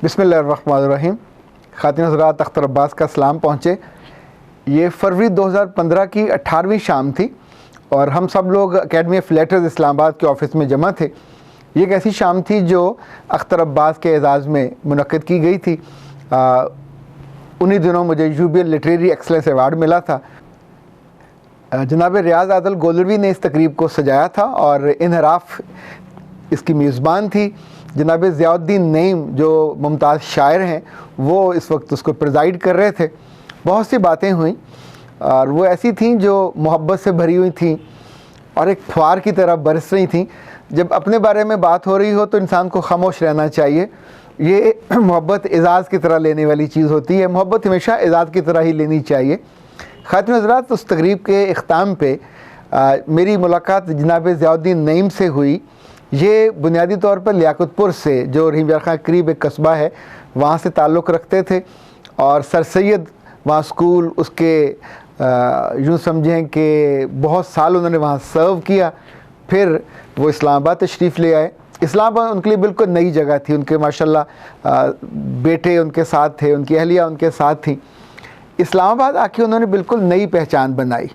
बिस्मिल्लाहिर्रहमानिर्रहीम। ख़ातिन हज़रात, अख्तर अब्बास का सलाम पहुँचे। ये फरवरी 2015 की 18वीं शाम थी और हम सब लोग एकेडमी ऑफ लेटर्स इस्लामाबाद के ऑफ़िस में जमा थे। ये एक ऐसी शाम थी जो अख्तर अब्बास के एजाज़ में मुनक़्क़िद की गई थी। उन्हीं दिनों मुझे यूबीएल लिटरेरी एक्सलेंस अवार्ड मिला था। जनाब रियाज़ आदिल गोलरवी ने इस तकरीब को सजाया था और इनहराफ इसकी मेज़बान थी। जनाब ज़ियाउद्दीन नईम जो मुमताज़ शायर हैं वो इस वक्त उसको प्रिज़ाइड कर रहे थे। बहुत सी बातें हुई और वो ऐसी थीं जो मोहब्बत से भरी हुई थीं और एक फुहार की तरह बरस रही थीं। जब अपने बारे में बात हो रही हो तो इंसान को खामोश रहना चाहिए। ये मोहब्बत एजाज़ की तरह लेने वाली चीज़ होती है। मोहब्बत हमेशा एजाज़ की तरह ही लेनी चाहिए। ख़ातिन हज़रात, उस तकरीब के इख्ताम पे मेरी मुलाकात जनाब ज़ियाउद्दीन नईम से हुई। ये बुनियादी तौर पर लियाकतपुर से, जो रहीम यार खां करीब एक कस्बा है, वहाँ से ताल्लुक़ रखते थे और सर सैयद वहाँ स्कूल, उसके यूँ समझें कि बहुत साल उन्होंने वहाँ सर्व किया। फिर वो इस्लामाबाद तशरीफ़ ले आए। इस्लामाबाद उनके लिए बिल्कुल नई जगह थी। उनके माशाल्लाह बेटे उनके साथ थे, उनकी अहलिया उनके साथ थी। इस्लामाबाद आके उन्होंने बिल्कुल नई पहचान बनाई।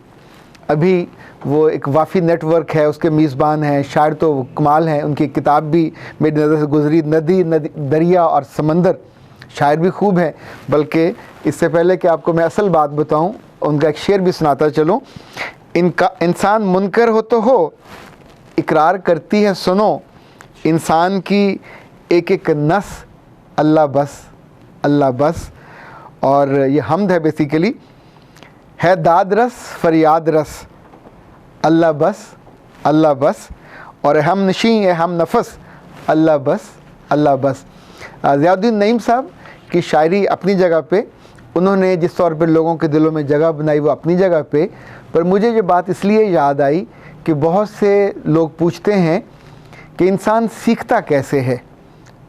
अभी वो एक वाफ़ी नेटवर्क है, उसके मेज़बान हैं। शायर तो कमाल हैं, उनकी किताब भी मेरी नज़र से गुजरी, नदी दरिया और समंदर। शायर भी खूब हैं। बल्कि इससे पहले कि आपको मैं असल बात बताऊं, उनका एक शेर भी सुनाता चलूं। इनका इंसान मुनकर हो तो हो, इकरार करती है सुनो, इंसान की एक एक नस अल्लाह बस, अल्लाह बस। और ये हम्द है बेसिकली, है दाद रस फरियाद रस, अल्लाह बस, अल्लाह बस। और हम नशी है हम नफस, अल्लाह बस, अल्लाह बस। ज़ियाउद्दीन नईम साहब की शायरी अपनी जगह पे, उन्होंने जिस तौर पे लोगों के दिलों में जगह बनाई वो अपनी जगह पे। पर मुझे ये बात इसलिए याद आई कि बहुत से लोग पूछते हैं कि इंसान सीखता कैसे है।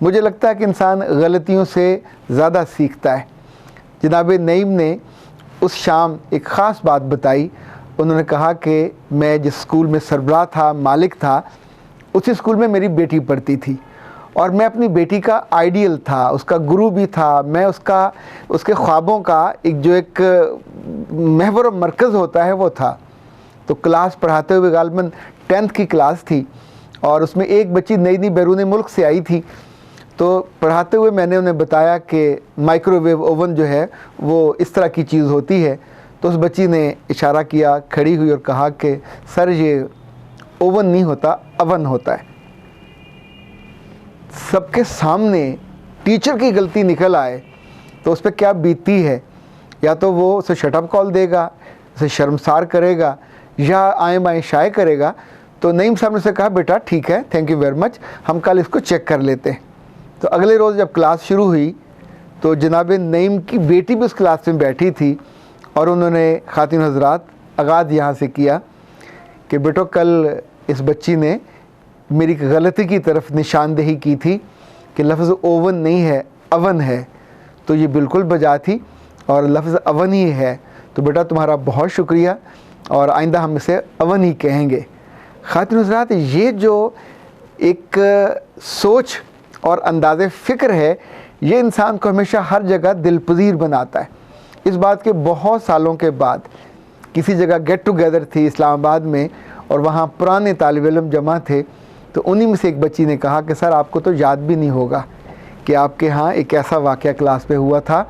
मुझे लगता है कि इंसान गलतियों से ज़्यादा सीखता है। जनाब नईम ने उस शाम एक ख़ास बात बताई। उन्होंने कहा कि मैं जिस स्कूल में सरबराह था, मालिक था, उसी स्कूल में मेरी बेटी पढ़ती थी और मैं अपनी बेटी का आइडियल था, उसका गुरु भी था। मैं उसके ख्वाबों का एक महवर और मरकज़ होता है वो था। तो क्लास पढ़ाते हुए गालिबन 10th की क्लास थी और उसमें एक बच्ची नई नई बैरून मुल्क से आई थी। तो पढ़ाते हुए मैंने उन्हें बताया कि माइक्रोवेव ओवन जो है वो इस तरह की चीज़ होती है। तो उस बच्ची ने इशारा किया, खड़ी हुई और कहा कि सर ये ओवन नहीं होता, अवन होता है। सबके सामने टीचर की गलती निकल आए तो उस पर क्या बीतती है। या तो वो उसे शटअप कॉल देगा, उसे शर्मसार करेगा या आए बाएँ शाये करेगा। तो नईम साहब ने उसे कहा, बेटा ठीक है, थैंक यू वेरी मच, हम कल इसको चेक कर लेते हैं। तो अगले रोज़ जब क्लास शुरू हुई तो जनाब नईम की बेटी भी उस क्लास में बैठी थी और उन्होंने ख़ातिन हज़रात आगाज़ यहाँ से किया कि बेटो कल इस बच्ची ने मेरी गलती की तरफ निशानदेही की थी कि लफ्ज़ ओवन नहीं है, अवन है। तो ये बिल्कुल बजा थी और लफ्ज़ अवन ही है। तो बेटा तुम्हारा बहुत शुक्रिया और आइंदा हम इसे अवन ही कहेंगे। ख़ातिन हज़रात, ये जो एक सोच और अंदाज़े फ़िक्र है, ये इंसान को हमेशा हर जगह दिलपजीर बनाता है। इस बात के बहुत सालों के बाद किसी जगह गेट टुगेदर थी इस्लामाबाद में और वहाँ पुराने तालिब इल्म जमा थे। तो उन्हीं में से एक बच्ची ने कहा कि सर आपको तो याद भी नहीं होगा कि आपके यहाँ एक ऐसा वाक़या क्लास में हुआ था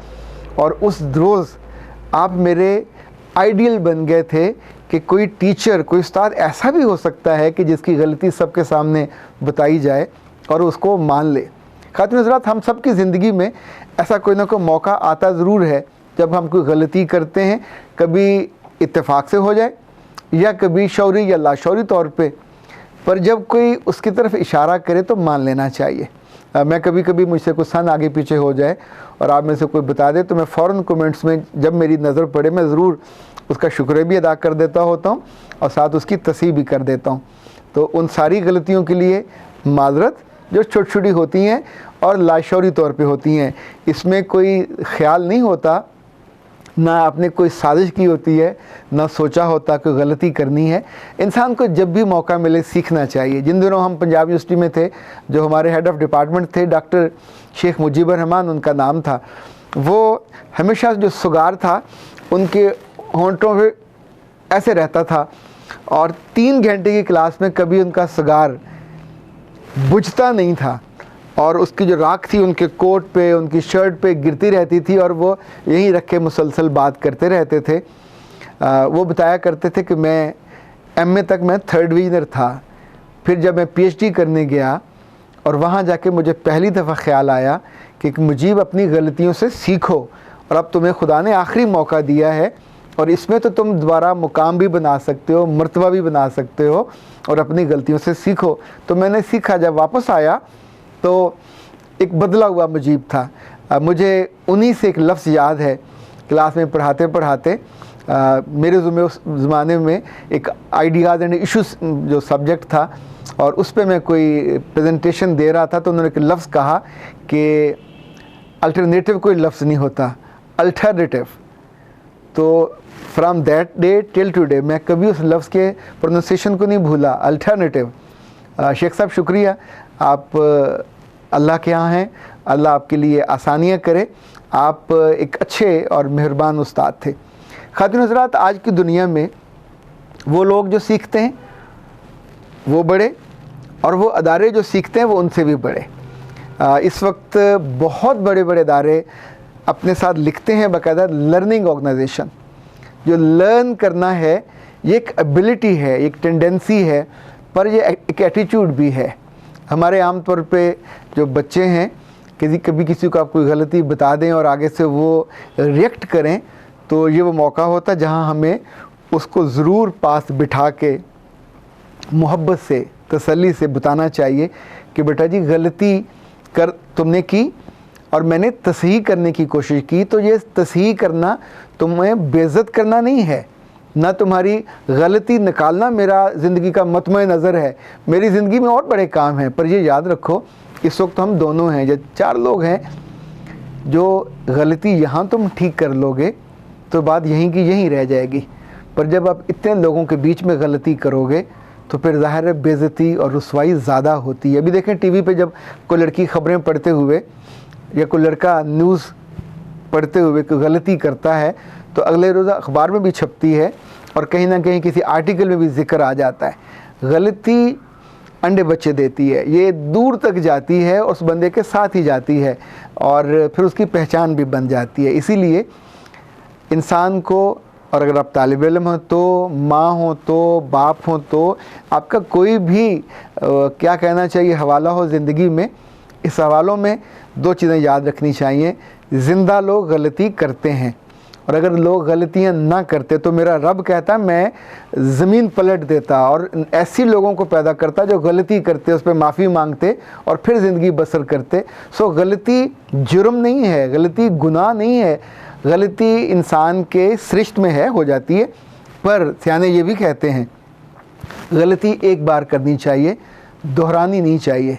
और उस रोज़ आप मेरे आइडियल बन गए थे कि कोई टीचर, कोई उस्ताद ऐसा भी हो सकता है कि जिसकी गलती सबके सामने बताई जाए और उसको मान ले। ख़ातिन हज़रात, हम सब की ज़िंदगी में ऐसा कोई ना कोई मौका आता ज़रूर है जब हम कोई गलती करते हैं, कभी इत्तेफाक से हो जाए या कभी शौरी या लाशौरी तौर पे, पर जब कोई उसकी तरफ इशारा करे तो मान लेना चाहिए। मैं कभी कभी मुझसे कुछ सन आगे पीछे हो जाए और आप में से कोई बता दे तो मैं फ़ौरन कमेंट्स में जब मेरी नज़र पड़े मैं ज़रूर उसका शुक्र भी अदा कर देता होता हूँ और साथ उसकी तस्वीर भी कर देता हूँ। तो उन सारी गलतियों के लिए माज़रत जो छोटी छोटी होती हैं और लाशौरी तौर पे होती हैं, इसमें कोई ख्याल नहीं होता نہ آپ نے کوئی سازش کی ہوتی ہے، نہ سوچا ہوتا کوئی غلطی کرنی ہے۔ انسان کو جب بھی موقع ملے سیکھنا چاہیے۔ جن دنوں ہم پنجاب یونیورسٹی میں تھے، جو ہمارے ہیڈ آف ڈپارٹمنٹ تھے ڈاکٹر شیخ مجیب الرحمان ان کا نام تھا، وہ ہمیشہ جو سگار تھا ان کے ہونٹوں پہ ایسے رہتا تھا، اور 3 گھنٹے کی کلاس میں کبھی ان کا سگار بجھتا نہیں تھا، اور اس کی جو راکھ تھی ان کے کوٹ پہ، ان کی شرٹ پہ گرتی رہتی تھی، اور وہ یہیں رکھ کے مسلسل بات کرتے رہتے تھے۔ وہ بتایا کرتے تھے کہ میں ایم اے تک میں 3rd ڈویژنر تھا، پھر جب میں پی ایچ ڈی کرنے گیا اور وہاں جا کے مجھے پہلی دفعہ خیال آیا کہ مجیب اپنی غلطیوں سے سیکھو، اور اب تمہیں خدا نے آخری موقع دیا ہے، اور اس میں تو تم دوبارہ مقام بھی بنا سکتے ہو، مرتبہ بھی بنا سکتے ہو، اور اپنی غلطیوں سے سیکھو۔ تو میں نے سیکھا۔ جب واپس آیا تو ایک بدلا ہوا مجیب تھا۔ مجھے انہی سے ایک لفظ یاد ہے، کلاس میں پڑھاتے پڑھاتے میرے اس زمانے میں ایک آئیڈیاز اینڈ ایشوز جو سبجیکٹ تھا، اور اس پہ میں کوئی پریزنٹیشن دے رہا تھا، تو انہوں نے ایک لفظ کہا کہ الٹرنیٹو کوئی لفظ نہیں ہوتا، الٹرنیٹو۔ تو from that day till today میں کبھی اس لفظ کے پروننسیشن کو نہیں بھولا، الٹرنیٹو۔ شیخ صاحب شکریہ، آپ اللہ کے ہاں ہیں، اللہ آپ کے لیے آسانیاں کرے۔ آپ ایک اچھے اور مہربان استاد تھے۔ خواتین حضرات، آج کی دنیا میں وہ لوگ جو سیکھتے ہیں وہ بڑے، اور وہ ادارے جو سیکھتے ہیں وہ ان سے بھی بڑے۔ اس وقت بہت بڑے بڑے ادارے اپنے ساتھ لکھتے ہیں باقاعدہ لرننگ آرگنائزیشن۔ جو لرن کرنا ہے یہ ایک ایبلٹی ہے، ایک ٹینڈنسی ہے، پر یہ ایک ایٹیچیوڈ بھی ہے۔ ہمارے عام طور پہ جو بچے ہیں، کبھی کسی کو آپ کوئی غلطی بتا دیں اور آگے سے وہ ریئیکٹ کریں، تو یہ وہ موقع ہوتا ہے جہاں ہمیں اس کو ضرور پاس بٹھا کے محبت سے، تسلی سے بتانا چاہیے کہ بیٹا جی غلطی تم نے کی اور میں نے تصحیح کرنے کی کوشش کی، تو یہ تصحیح کرنا تمہیں بے عزت کرنا نہیں ہے، نہ تمہاری غلطی نکالنا میرا زندگی کا مطمع نظر ہے۔ میری زندگی میں اور بڑے کام ہیں، پر یہ یاد رکھو اس وقت ہم دونوں ہیں، جب 4 لوگ ہیں، جو غلطی یہاں تم ٹھیک کر لو گے تو بات یہیں کی یہیں رہ جائے گی، پر جب آپ اتنے لوگوں کے بیچ میں غلطی کرو گے تو پھر ظاہر ہے بے عزتی اور رسوائی زیادہ ہوتی ہے۔ ابھی دیکھیں ٹی وی پہ جب کوئی لڑکی خبریں پڑھتے ہوئے یا کوئی لڑکا نیوز پڑھتے ہوئے کوئی غلطی کرتا ہے تو اگلے روز اخبار میں بھی چھپتی ہے، اور کہیں نہ کہیں کسی آرٹیکل میں بھی ذکر آ جاتا ہے۔ غلطی انڈے بچے دیتی ہے، یہ دور تک جاتی ہے، اس بندے کے ساتھ ہی جاتی ہے، اور پھر اس کی پہچان بھی بن جاتی ہے۔ اسی لیے انسان کو، اور اگر آپ طالب علم ہوں تو، ماں ہوں تو، باپ ہوں تو، آپ کا کوئی بھی کیا کہنا چاہیے حوالہ ہو زندگی میں، اس حوالوں میں 2 چیزیں یاد رکھنی چاہیے۔ زندہ لوگ غلطی کرتے ہیں، اور اگر لوگ غلطیاں نہ کرتے تو میرا رب کہتا میں زمین پلٹ دیتا اور ایسی لوگوں کو پیدا کرتا جو غلطی کرتے، اس پہ معافی مانگتے اور پھر زندگی بسر کرتے۔ غلطی جرم نہیں ہے، غلطی گناہ نہیں ہے، غلطی انسان کے سرشت میں ہو جاتی ہے، پر سیانے یہ بھی کہتے ہیں غلطی ایک بار کرنی چاہیے، دہرانی نہیں چاہیے۔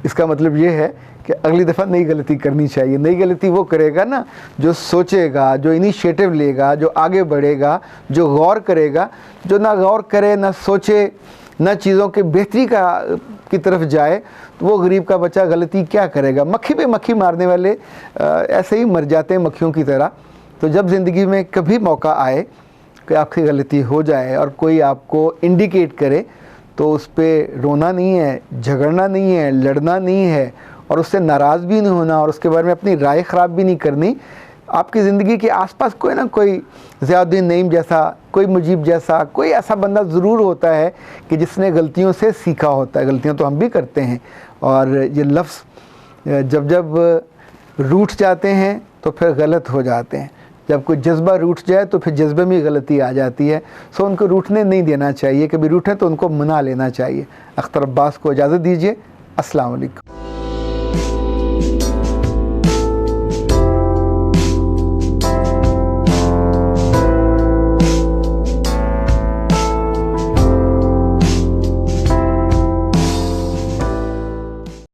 اس کا مطلب یہ ہے کہ اگلی دفعہ نئی غلطی کرنی چاہیے۔ نئی غلطی وہ کرے گا نا جو سوچے گا، جو انیشیٹو لے گا، جو آگے بڑھے گا، جو غور کرے گا۔ جو نہ غور کرے، نہ سوچے، نہ چیزوں کے بہتری کی طرف جائے، تو وہ غریب کا بچہ غلطی کیا کرے گا؟ مکھی پہ مکھی مارنے والے ایسے ہی مر جاتے ہیں مکھیوں کی طرح۔ تو جب زندگی میں کبھی موقع آئے کہ آپ کی غلطی ہو جائے اور کوئی آپ کو انڈیکیٹ کرے، تو اس پہ رونا نہیں ہے، جھگڑنا نہیں ہے، لڑنا نہیں ہے، اور اس سے ناراض بھی نہیں ہونا، اور اس کے بارے میں اپنی رائے خراب بھی نہیں کرنی۔ آپ کی زندگی کے آس پاس کوئی نہ کوئی ضیاء الدین نعیم جیسا، کوئی مجیب جیسا، کوئی ایسا بندہ ضرور ہوتا ہے کہ جس نے غلطیوں سے سیکھا ہوتا ہے۔ غلطیاں تو ہم بھی کرتے ہیں، اور یہ لفظ جب روٹ جاتے ہیں تو پھر غلط ہو جاتے ہیں۔ جب کوئی جذبہ روٹ جائے تو پھر جذبے میں غلطی آ جاتی ہے۔ ان کو روٹنے نہیں دینا چاہیے، کبھی روٹیں تو ان کو منا لینا چاہیے۔ اختر عباس کو اجازت دیجیے، السلام علیکم۔